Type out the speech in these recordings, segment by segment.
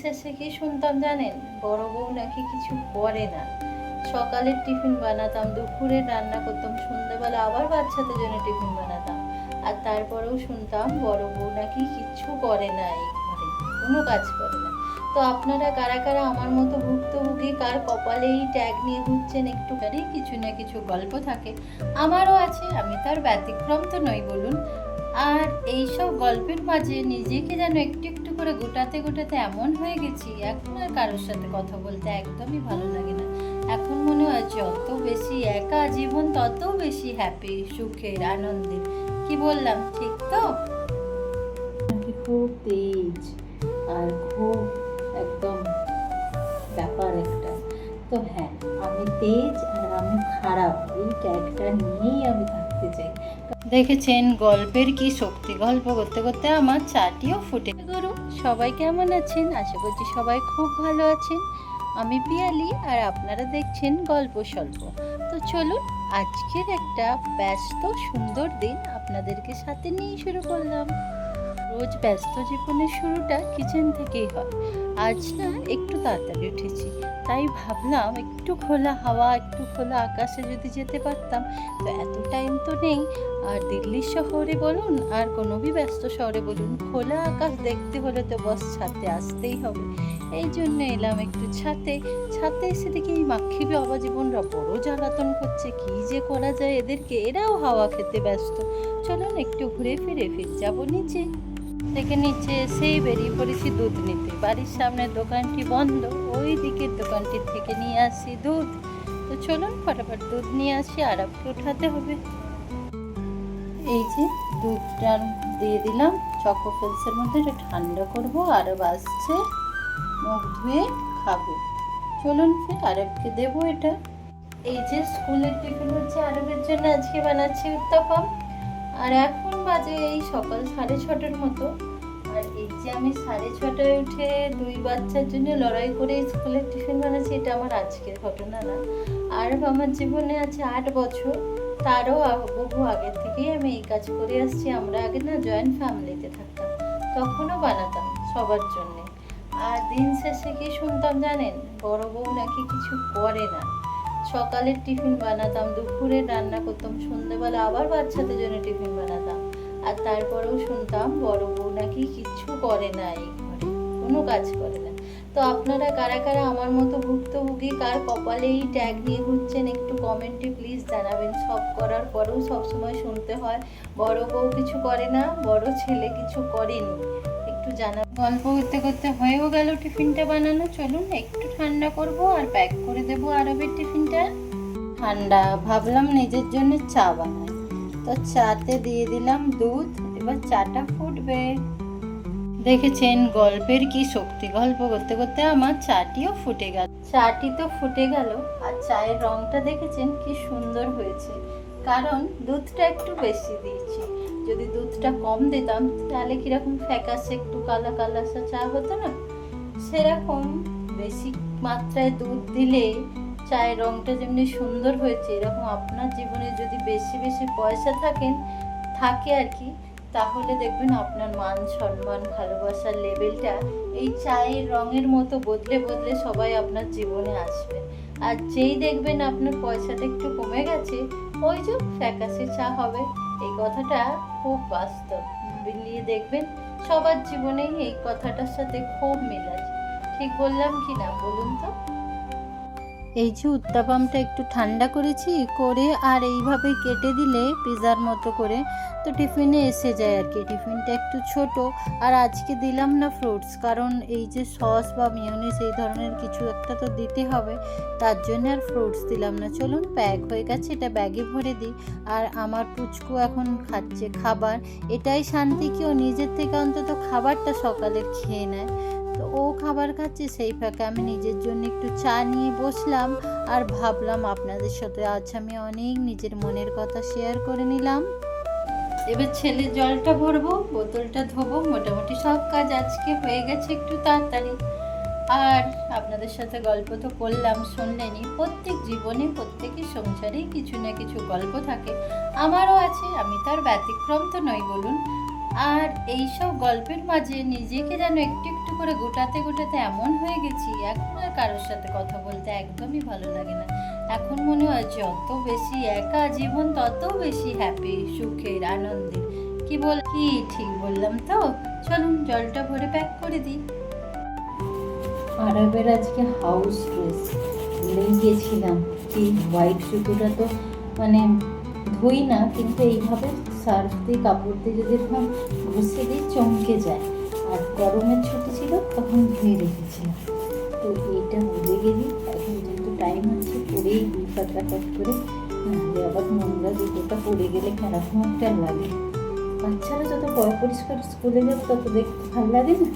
শেষে কি শুনতাম জানেন, বড় বউ নাকি কিছু করে না। সকালের টিফিন বানাতাম, দুপুরে রান্না করতাম, সন্ধ্যেবেলা আবার বাচ্চাদের জন্য টিফিন বানাতাম। আর তারপরেও শুনতাম বড় বউ নাকি কিচ্ছু করে না, এই ঘরে কোনো কাজ করে না। তো আপনারা কারা কারা আমার মতো ভুক্তভোগী, কার কপালে এই ট্যাগ নিয়ে ঘুরছেন, একটুখানি কিছু না কিছু গল্প থাকে, আমারও আছে, আমি তার ব্যতিক্রম তো নই বলুন। আর এইসব গল্পের মাঝে নিজেকে যেন একটু একটু করে গোটাতে গোটাতে এমন হয়ে গেছি, এখন আর কারোর সাথে কথা বলতে একদমই ভালো লাগে না। এখন মনে হয় যত বেশি একা জীবন তত বেশি হ্যাপি, সুখের, আনন্দের। কি বললাম ঠিক তো? খুব তেজ আর খুব একদম ব্যাপার একটা। তো হ্যাঁ, আমি তেজ আর আমি খারাপ, এই ট্যাগটা নিয়েই আমি থাকতে চাই। দেখেছেন গল্পের কি শক্তি, গল্প করতে করতে আমার চাটিও ফুটে গরু। সবাই কেমন আছেন? আশা করছি সবাই খুব ভালো আছেন। আমি পিয়ালি আর আপনারা দেখছেন গল্প স্বল্প। তো চলুন আজকের একটা ব্যস্ত সুন্দর দিন আপনাদেরকে সাথে নিয়ে শুরু করলাম। রোজ ব্যস্ত জীবনের শুরুটা কিচেন থেকেই হয়। আজ না একটু তাড়াতাড়ি উঠেছি, তাই ভাবলাম একটু খোলা হাওয়া, একটু খোলা আকাশে যদি যেতে পারতাম। তো এত টাইম তো নেই, আর দিল্লির শহরে বলুন আর কোনো ব্যস্ত শহরে বলুন, খোলা আকাশ দেখতে হলে তো বস ছাদে আসতেই হবে। এই জন্য এলাম একটু ছাদে। ছাদে এসে দেখি এই মাক্ষী বাবা জীবনরা বড় জ্বালাতন করছে, কি যে করা যায় এদেরকে, এরাও হাওয়া খেতে ব্যস্ত। চলুন একটু ঘুরে ফিরে যাবো নিচে। থেকে নিচে এসেই বেরিয়ে পড়েছি দুধ নিতে। বাড়ির সামনের দোকানটি বন্ধ, ওই দিকের দোকানটির থেকে নিয়ে আসি দুধ। তো চলুন ফটাফট দুধ নিয়ে আসি, আরবকে উঠাতে হবে। এই যে দুধটা দিয়ে দিলাম চকো ফেলসের মধ্যে, এটা ঠান্ডা করবো। আরব আসছে, মুখ ধুয়ে খাবে। চলুন ফির আরবকে দেবো এটা। এই যে স্কুলের টিফিন হচ্ছে, আরবের জন্য আজকে বানাচ্ছি উত্তাপাম। আর এখন বাজে এই সকাল 6:30টার মতো। আর এই যে আমি 6:30টায় উঠে দুই বাচ্চার জন্য লড়াই করে স্কুলের টিফিন বানাচ্ছি, এটা আমার আজকের ঘটনা না। আর আমার জীবনে আছে 8 বছর, তারও বহু আগের থেকেই আমি এই কাজ করে আসছি। আমরা আগে না জয়েন্ট ফ্যামিলিতে থাকতাম, তখনও বানাতাম সবার জন্যে। আর দিন শেষে কি শুনতাম জানেন, বড় বউ নাকি কিছু করে না। সকালের টিফিন বানাতাম, দুপুরে রান্না করতাম, সন্ধ্যেবেলা আবার বাচ্চাদের জন্য টিফিন বানাতাম। আর তারপরেও শুনতাম বড় বউ নাকি কিচ্ছু করে না, এই ঘরে কোনো কাজ করে না। তো আপনারা কারা কারা আমার মতো ভুক্তভোগী, কার কপালে এই ট্যাগ নিয়ে ঘুরছেন, একটু কমেন্টে প্লিজ জানাবেন। সব করার পরেও সবসময় শুনতে হয় বড় বউ কিছু করে না, বড় ছেলে কিছু করেনি, একটু জানা। গল্প করতে করতে হয়েও গেল টিফিনটা বানানো। চলুন একটু ঠান্ডা করব আর প্যাক করে দেবো আরবের টিফিনটা। ঠান্ডা, ভাবলাম নিজের জন্য চা বানাই। তো চাতে দিয়ে দিলাম দুধ, এবার চাটা ফুটবে। দেখেছেন গল্পের কি শক্তি, গল্প করতে করতে আমার চাটিও ফুটে গেল। চাটি তো ফুটে গেল, আর চায়ের রংটা দেখেছেন কি সুন্দর হয়েছে, কারণ দুধটা একটু বেশি দিয়েছি। যদি দুধটা কম দিতাম তাহলে কিরকম ফ্যাকাশে একটু কালা কালাসা চা হতো না, সেরকম বেশি মাত্রায় দুধ দিলে চায়ের রংটা যেমনি সুন্দর হয়েছে, এরকম আপনার জীবনে যদি বেশি বেশি পয়সা থাকে আর কি, তাহলে দেখবেন আপনার মান সম্মান ভালোবাসার লেভেলটা এই চায়ের রঙের মতো বদলে বদলে সবাই আপনার জীবনে আসবে। আর যেই দেখবেন আপনার পয়সাটা একটু কমে গেছে, ওই যে ফ্যাকাশে চা হবে। এই কথাটা খুব বাস্তব, মিলিয়ে দেখবেন সবার জীবনেই এই কথাটার সাথে খুব মিল আছে। ঠিক বললাম কি না বলুন তো? এই যে উত্তাপামটা একটু ঠান্ডা করেছি করে, আর এইভাবে কেটে দিলে পিজার মতো করে, তো টিফিনে এসে যায় আর কি। টিফিনটা একটু ছোট, আর আজকে দিলাম না ফ্রুটস, কারণ এই যে সস বা মিয়োনিজ এই ধরনের কিছু একটা তো দিতে হবে, তার জন্য আর ফ্রুটস দিলাম না। চলুন প্যাক হয়ে গেছে, এটা ব্যাগে ভরে দিই। আর আমার পুচকু এখন খাচ্ছে খাবার, এটাই শান্তি কি ও নিজের থেকে অন্তত খাবারটা সকালে খেয়ে নেয়। তো ও খাবার খাচ্ছে, সেই ফাঁকে আমি নিজের জন্য একটু চা নিয়ে বসলাম। আর ভাবলাম আপনাদের সাথে আজ আমি অনেক নিজের মনের কথা শেয়ার করে নিলাম। এবার ছেলের জলটা ভরবো, বোতলটা ধোবো, মোটামুটি সব কাজ আজকে হয়ে গেছে একটু তাড়াতাড়ি। আর আপনাদের সাথে গল্প তো করলাম, শুনলেনই। প্রত্যেক জীবনে প্রত্যেকের সংসারেই কিছু না কিছু গল্প থাকে, আমারও আছে, আমি তার ব্যতিক্রম তো নই বলুন। আর এইসব গল্পের মাঝে নিজেকে যেন একটু একটু করে গোটাতে গোটাতে এমন হয়ে গেছি, এখন আর কারোর সাথে কথা বলতে একদমই ভালো লাগে না। এখন মনে হয় যত বেশি একা জীবন তত বেশি হ্যাপি, সুখের, আনন্দের। কি ঠিক বললাম তো? চলুন জলটা ভরে প্যাক করে দিই। আরবের আজকে হাউস ড্রেস ভুলেই গিয়েছিলাম। কি হোয়াইট সুতোটা তো মানে ধুই না, কিন্তু এইভাবে সার্ফ দিয়ে কাপড় দিয়ে যদি এরকম ঘষে দিয়ে চমকে যায়। আর গরমের ছুটি ছিল তখন ধুয়ে রেখেছিলাম, তো এইটা ভুলে গেলি। এখন যেহেতু টাইম আছে পরেই দিই ফটাফট করে, নাহলে আবার নোংরা জুতোটা পরে গেলে কেরকম একটা লাগে। বাচ্চারা যত পরিষ্কার স্কুলে যাবে তত দেখতে ভালো লাগে না।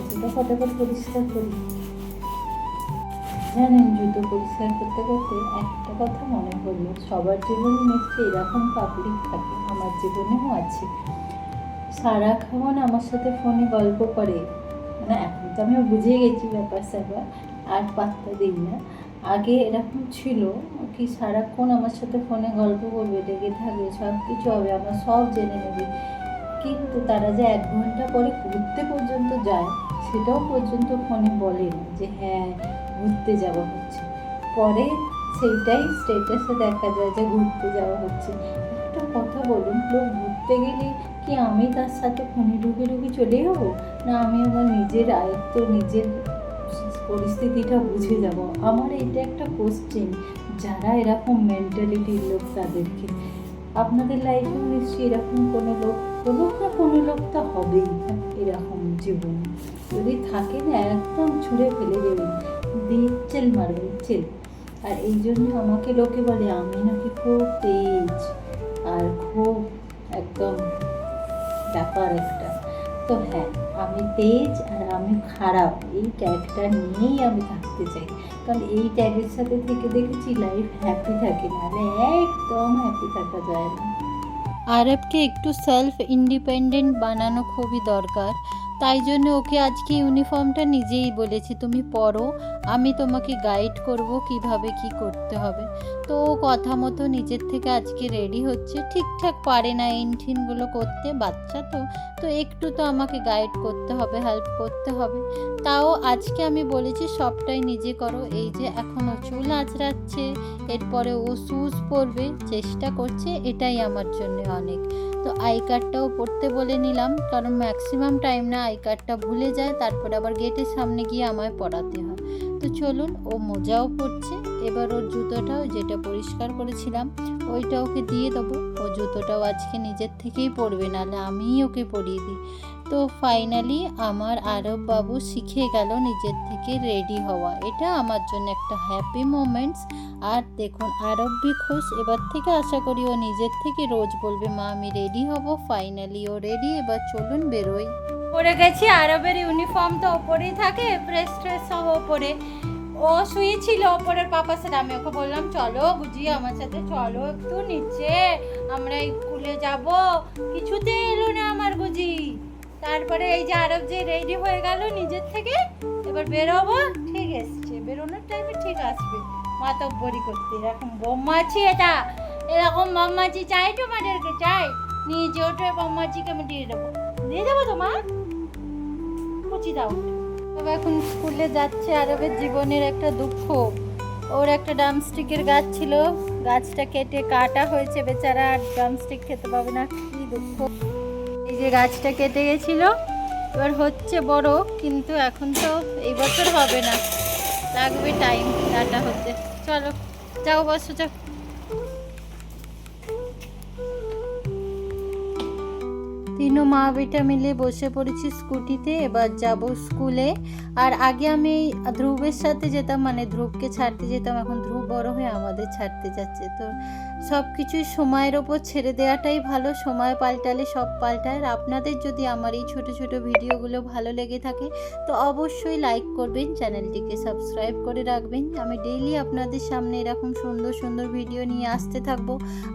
জুতোটা ফটাফট পরিষ্কার করি। জানেন, জুতো পরিষ্কার করতে করতে একটা কথা মনে পড়লো, সবার জীবনে নিশ্চয়ই এরকম পাবলিক থাকে, আমার জীবনেও আছে। সারাক্ষণ আমার সাথে ফোনে গল্প করে, মানে এখন তো আমি বুঝে গেছি ব্যাপার স্যাপার, আর পাত্তা দিই না। আগে এরকম ছিল কি, সারাক্ষণ আমার সাথে ফোনে গল্প করবে, লেগে থাকবে, সব কিছু হবে, আমার সব জেনে নেবে। কিন্তু তারা যে 1 ঘন্টা পরে ঘুরতে পর্যন্ত যায়, সেটাও পর্যন্ত ফোনে বলে না যে হ্যাঁ ঘুরতে যাওয়া হচ্ছে। পরে সেইটাই স্টেটাসে দেখা যায় যে ঘুরতে যাওয়া হচ্ছে। একটা কথা বলুন, লোক ঘুরতে গেলে কি আমি তার সাথে ফোনে ঢুকে ঢুকে চলে যাবো, না আমি আমার নিজের আয়ত্ত, নিজের পরিস্থিতিটা বুঝে যাব? আমার এটা একটা কোশ্চেন, যারা এরকম মেন্টালিটির লোক তাদেরকে। আপনাদের লাইফে নিশ্চয়ই এরকম কোনো লোক, কোনো লোক তো হবেই এরকম জীবনে। যদি থাকে না, একদম ছুঁড়ে ফেলে দেবেন, দিয়ে চেল মারবেন, চেল। আর এই জন্য আমাকে লোকে বলে আমি নাকি খুব তেজ আর খুব একদম ব্যাপার একটা। তো হ্যাঁ, আমি তেজ আর আমি খারাপ, এই ট্যাগটা নিয়েই আমি থাকতে চাই। কারণ এই ট্যাগের সাথে থেকে দেখেছি লাইফ হ্যাপি থাকে, নাহলে একদম হ্যাপি থাকা যায় না। আরবকে একটু সেলফ ইন্ডিপেন্ডেন্ট বানানো খুবই দরকার, তাই জন্য ওকে আজকে ইউনিফর্মটা নিজেই বলেছি তুমি পরো, আমি তোমাকে গাইড করব কিভাবে কি করতে হবে। তো ও কথা মতো নিজের থেকে আজকে রেডি হচ্ছে। ঠিকঠাক পারে না ইনঠিনগুলো করতে, বাচ্চা তো, তো একটু তো আমাকে গাইড করতে হবে, হেল্প করতে হবে। তাও আজকে আমি বলেছি সবটাই নিজে করো। এই যে এখন ও চুল আঁচড়াচ্ছে, এরপরে ও শুজ পরবে, চেষ্টা করছে, এটাই আমার জন্য অনেক। তো আই কার্ডটাও পড়তে বলে নিলাম, কারণ ম্যাক্সিমাম টাইম না আই কার্ডটা ভুলে যায়, তারপরে আবার গেটের সামনে গিয়ে আমায় পড়াতে হয়। তো চলুন, ও মোজাও পড়ছে। এবার ওর জুতোটাও যেটা পরিষ্কার করেছিলাম ওইটা ওকে দিয়ে দেবো। ও জুতোটাও আজকে নিজের থেকেই পরবে, নাহলে আমিই ওকে পরিয়ে দিই। তো ফাইনালি আমার আরব বাবু শিখে গেল নিজের থেকে রেডি হওয়া, এটা আমার জন্য একটা হ্যাপি মোমেন্টস। আর দেখুন আরব ভি খুশ, এবার থেকে আশা করি ও নিজের থেকে রোজ বলবে মা আমি রেডি হব। ফাইনালি ও রেডি, এবার চলুন বেরোই। পরে গেছি, আরবের ইউনিফর্ম তো ওপরেই থাকে, প্রেস ট্রেস সব ওপরে। ও শুয়েছিল ওপরের পাপার সাথে, আমি ওকে বললাম চলো গুজি আমার সাথে চলো একটু নিচে, আমরা স্কুলে যাব। কিছুতে এলো না আমার গুজি। তারপরে এই যে আরব যে রেডি হয়ে গেল নিজের থেকে, এবার বেরোবো, ঠিক এসছে, বেরোনোর টাইমে ঠিক আসবে মাতব্বরি করতে। এরকম বোম্মাছি, এরকম বোম্মাছি চাই তোমাদেরকে? চাই, নিজে ওঠে বোম্মাচিকে আমি দিয়ে দেবো তোমার কুচি দাও। তবে এখন স্কুলে যাচ্ছে, আরবের জীবনের একটা দুঃখ। ওর একটা ড্রামস্টিকের গাছ ছিল, গাছটা কেটে কাটা হয়েছে, বেচারা আর ড্রামস্টিক খেতে পাবে না, কি দুঃখ। এই যে গাছটা কেটে গেছিল, এবার হচ্ছে বড়, কিন্তু এখন তো এই বছর হবে না, লাগবে টাইম ডাটা হতে। চলো যাও, বসো যাও। তিনও মা বেটা মিলে বসে পড়েছি স্কুটিতে, এবার যাব স্কুলে। আর আগে আমি ধ্রুবের সাথে যেতাম, মানে ধ্রুবকে ছাড়তে যেতাম, এখন ধ্রুব বড় হয়ে আমাদের ছাড়তে যাচ্ছে। তো সব কিছুই সময়ের ওপর ছেড়ে দেওয়াটাই ভালো, সময় পাল্টালে সব পাল্টায়। আর আপনাদের যদি আমার এই ছোট ছোট ভিডিওগুলো ভালো লেগে থাকে তো অবশ্যই লাইক করবেন, চ্যানেলটিকে সাবস্ক্রাইব করে রাখবেন। আমি ডেইলি আপনাদের সামনে এরকম সুন্দর সুন্দর ভিডিও নিয়ে আসতে থাকবো।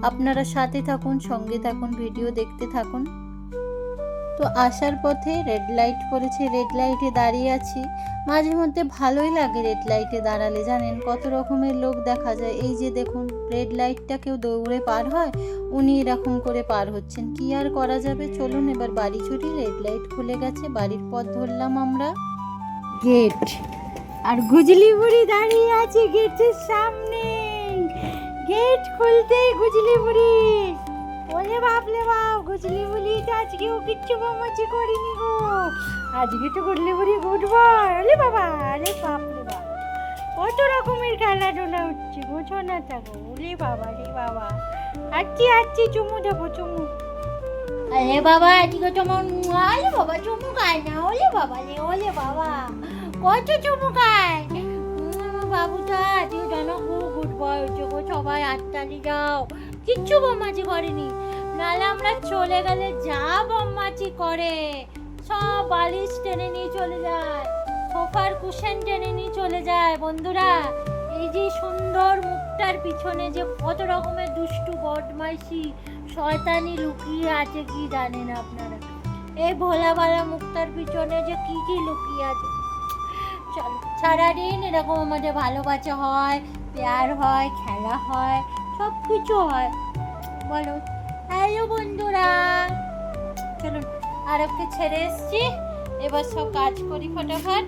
আপনারা সাথে থাকুন, সঙ্গে থাকুন, ভিডিও দেখতে থাকুন। তো আসার পথে রেড লাইট পড়েছে, রেড লাইটে দাঁড়িয়ে আছি। মাঝে মধ্যে ভালোই লাগে রেড লাইটে দাঁড়ালে, জানেন কত রকমের লোক দেখা যায়। এই যে দেখুন, রেড লাইটটা কেউ দৌড়ে পার হয়, উনি এরকম করে পার হচ্ছেন। কি আর করা যাবে, চলুন এবার বাড়ি ছুটি। রেড লাইট খুলে গেছে, বাড়ির পথ ধরলাম আমরা। গেট, আর গুজলি বুড়ি দাঁড়িয়ে আছে গেটের সামনে। গেট খুলতেই গুজলি বুড়ি, ওরে বাপলে বাপ, গুজলি বুড়ি তো আজকেও কিচ্ছু বমাচি করিনি গো, আজকে তো গুজলি বুড়ি গুড বয়। ওরে বাবা, আরে বাপলে বাপ, কত রকমের খেলাধুলা হচ্ছে, বোঝো না থাকো। ওরে বাবা রে বাবা, আচ্ছি চুমু দেবো, চুমু। আরে বাবা, আজকে তোমার, আরে বাবা চুমু খায় না, ওলে বাবা রে, ওলে বাবা কত চুমু খায়। বাবুটা আজকে জানো খুব গুড বয় হচ্ছে গো, সবাই আটটালি যাও, কিচ্ছু বদমাইশি করেনি। নাহলে আমরা চলে গেলে যা বদমাইশি করে, সব বালিশ টেনে নিয়ে চলে যায়, সোফার কুশন টেনে নিয়ে চলে যায়। বন্ধুরা, এই যে সুন্দর মুখটার পিছনে যে কত রকমের দুষ্টু বদমাইশি শয়তানি লুকিয়ে আছে কি জানেন আপনারা? এই ভোলাবালা মুখটার পিছনে যে কি কি লুকিয়ে আছে। চলো, সারাদিন এরকম আমাদের ভালোবাসা হয়, প্যার হয়, খেলা হয়, সব কিছু হয়। বলো হ্যালো বন্ধুরা, চলুন আরবকে ছেড়ে এসছি, এবার সব কাজ করি ফটাফট।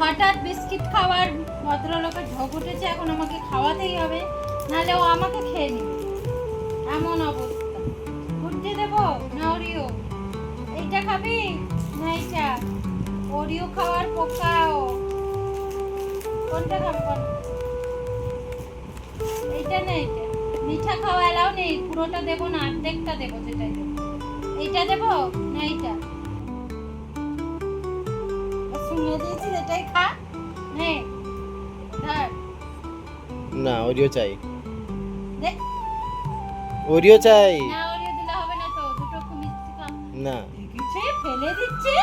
হঠাৎ বিস্কিট খাওয়ার ভদ্রলোকের ঢোক উঠেছে, এখন আমাকে খাওয়াতেই হবে, নাহলে ও আমাকে খেয়ে নেবে, এমন অবস্থা। ঘুরতে দেবো না ওরিও? এইটা খাবি না এইটা? ওরিও খাওয়ার পোকাও, কোনটা খাবো বল? এইটা না এইটা? মিঠা খাওয়া এলাও নেই, পুরোটা দেবো না, অর্ধেকটা দেবো, যেটাই দেবো। এইটা দেবো না এইটা? শুনিয়ে দিয়েছি, এটাই খা। নে ধর। না, ওরিও চাই, দে। ওরিও চাই। না ওরিও দিলে হবে না তো, দুটো মিষ্টি খা। না, কিছু ফেলে দিচ্ছে।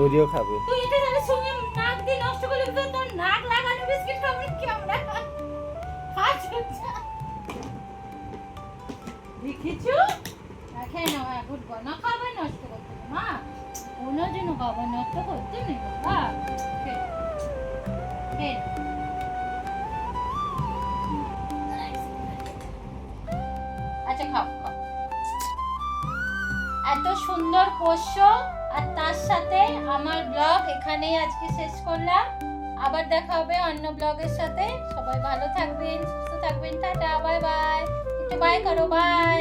ওরিও খাবে। তুই এটা তাহলে সঙ্গে নাক দিয়ে নষ্ট করলে তো তোর নাক লাগানো বিস্কিট খাবো কি আমরা? আচ্ছা দেখিছো, খেয়ে নাও, গুড বয়। না খাবার নষ্ট করতে না মা, কোনোদিনও খাবার নষ্ট করতে নেই বাবা। আচ্ছা খাও খাও। এত সুন্দর পোষ্য, আর তার সাথে আমার ব্লগ এখানেই আজকে শেষ করলাম। আবার দেখা হবে অন্য ব্লগের সাথে। সবাই ভালো থাকবেন, সুস্থ থাকবেন, টাটা, বাই বাই। একটু বাই করো, বাই।